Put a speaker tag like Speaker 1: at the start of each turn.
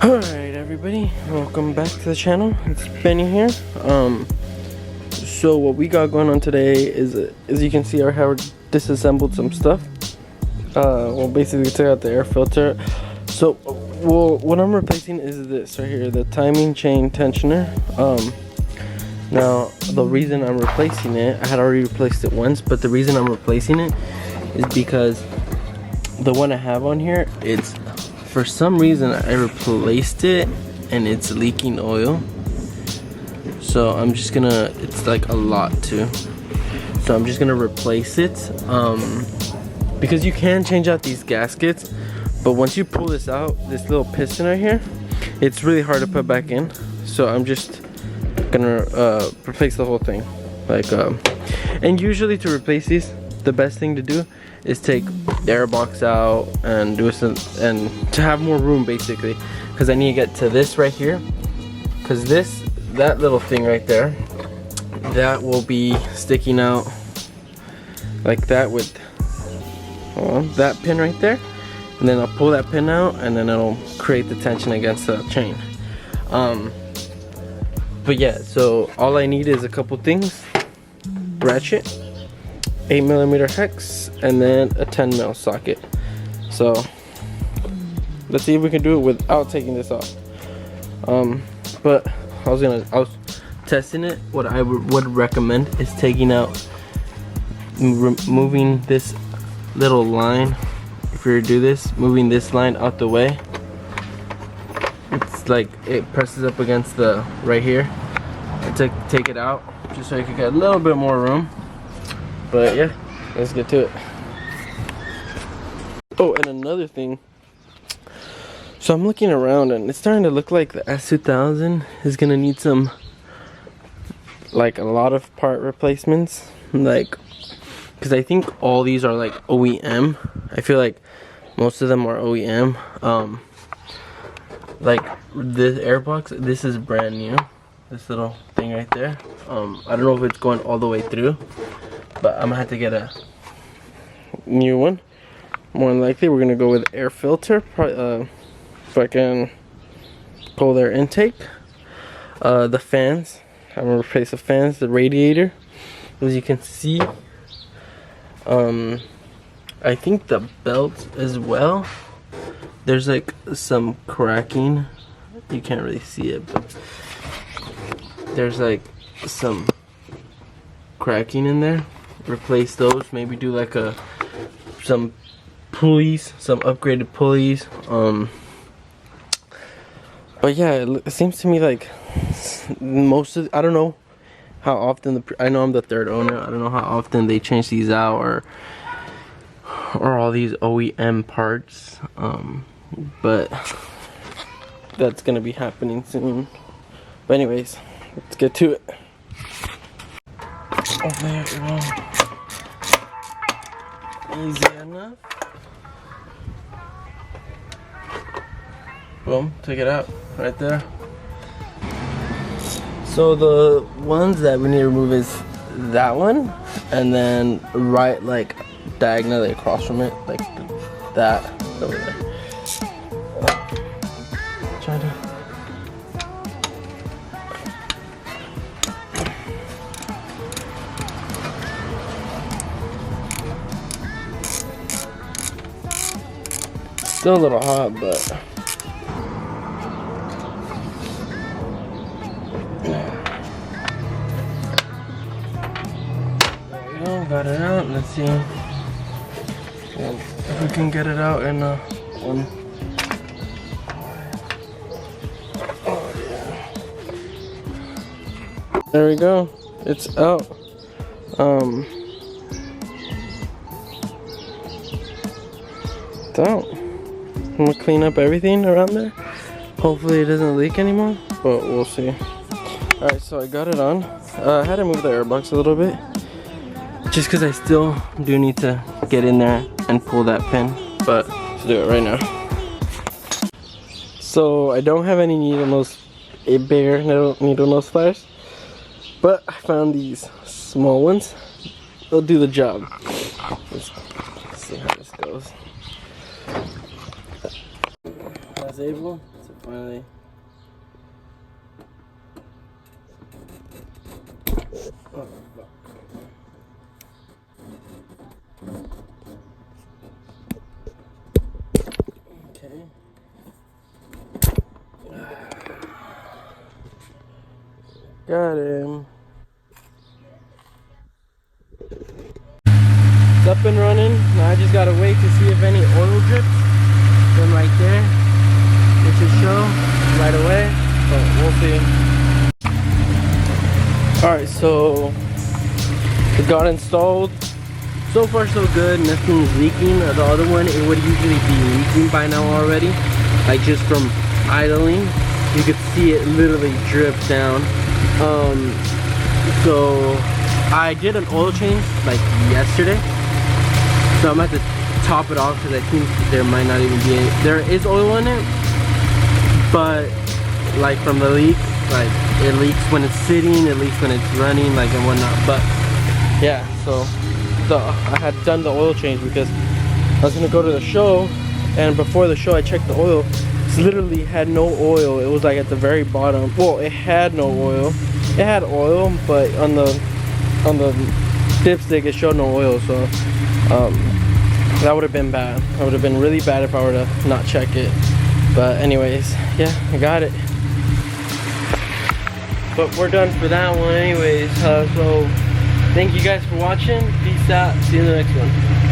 Speaker 1: Alright everybody, welcome back to the channel. It's Benny here. So what we got going on today is, as you can see, our Howard disassembled some stuff. Well, basically took out the air filter. So what I'm replacing is this right here, the timing chain tensioner. Now the reason I'm replacing it, I had already replaced it once, but the reason I'm replacing it is because the one I have on here, it's, for some reason I replaced it and it's leaking oil. So I'm just gonna, it's like a lot too. So I'm just gonna replace it. Because you can change out these gaskets, but once you pull this out, this little piston right here, it's really hard to put back in. So I'm just gonna replace the whole thing. Like, and usually to replace these, the best thing to do is take the air box out and do some, and to have more room basically, because I need to get to this right here, because that little thing right there, that will be sticking out like that with that pin right there, and then I'll pull that pin out and then it'll create the tension against the chain. But yeah, so all I need is a couple things: ratchet, 8mm hex, and then a 10mm socket. So let's see if we can do it without taking this off. But I was testing it. What I would recommend is taking out, moving this little line. If you were to do this, moving this line out the way, it's like it presses up against the right here. And take it out just so you can get a little bit more room. But yeah, let's get to it. Oh, and another thing. So I'm looking around and it's starting to look like the S2000 is gonna need some, like, a lot of part replacements. Like, because I think all these are like OEM. I feel like most of them are OEM. Like this airbox, this is brand new. This little thing right there. I don't know if it's going all the way through, but I'm gonna have to get a new one. More than likely, we're gonna go with air filter. Probably, if I can pull their intake. The fans, I'm gonna replace the fans, the radiator. As you can see, I think the belt as well. There's like some cracking. You can't really see it, but there's like some cracking in there. Replace those. Maybe do like some pulleys, some upgraded pulleys. But yeah, it seems to me like most of, I don't know how often I know I'm the third owner. I don't know how often they change these out, or all these OEM parts. But that's gonna be happening soon. But anyways, let's get to it. Oh, there you go. Easy enough. Boom, take it out right there. So the ones that we need to remove is that one, and then right, like, diagonally across from it, like that over there. Try to. Still a little hot, but there we go, got it out. Let's see if we can get it out in one. Oh yeah. There we go. It's out. It's out. I'm gonna clean up everything around there. Hopefully it doesn't leak anymore, but we'll see. Alright, so I got it on. I had to move the airbox a little bit, just because I still do need to get in there and pull that pin, but let's do it right now. So I don't have any needle nose, bigger needle nose pliers, but I found these small ones. They'll do the job. Let's see how this goes. I was able to finally. Oh, fuck. Okay. Got him. It's up and running. Now I just gotta wait to see if any oil drips. Then right there, it should show right away, but we'll see. Alright, so it got installed. So far so good, nothing's leaking. The other one, it would usually be leaking by now already. Like just from idling, you could see it literally drip down. So I did an oil change like yesterday. So I'm gonna have to top it off because I think there might not even be any. There is oil in it, but like from the leak, like it leaks when it's sitting, it leaks when it's running, like and whatnot. But yeah, so I had done the oil change because I was gonna go to the show, and before the show I checked the oil. It literally had no oil. It was like at the very bottom. Well, it had no oil. It had oil, but on the dipstick it showed no oil. So that would have been bad. That would have been really bad if I were to not check it. But anyways, yeah, I got it. But we're done for that one anyways. So thank you guys for watching. Peace out. See you in the next one.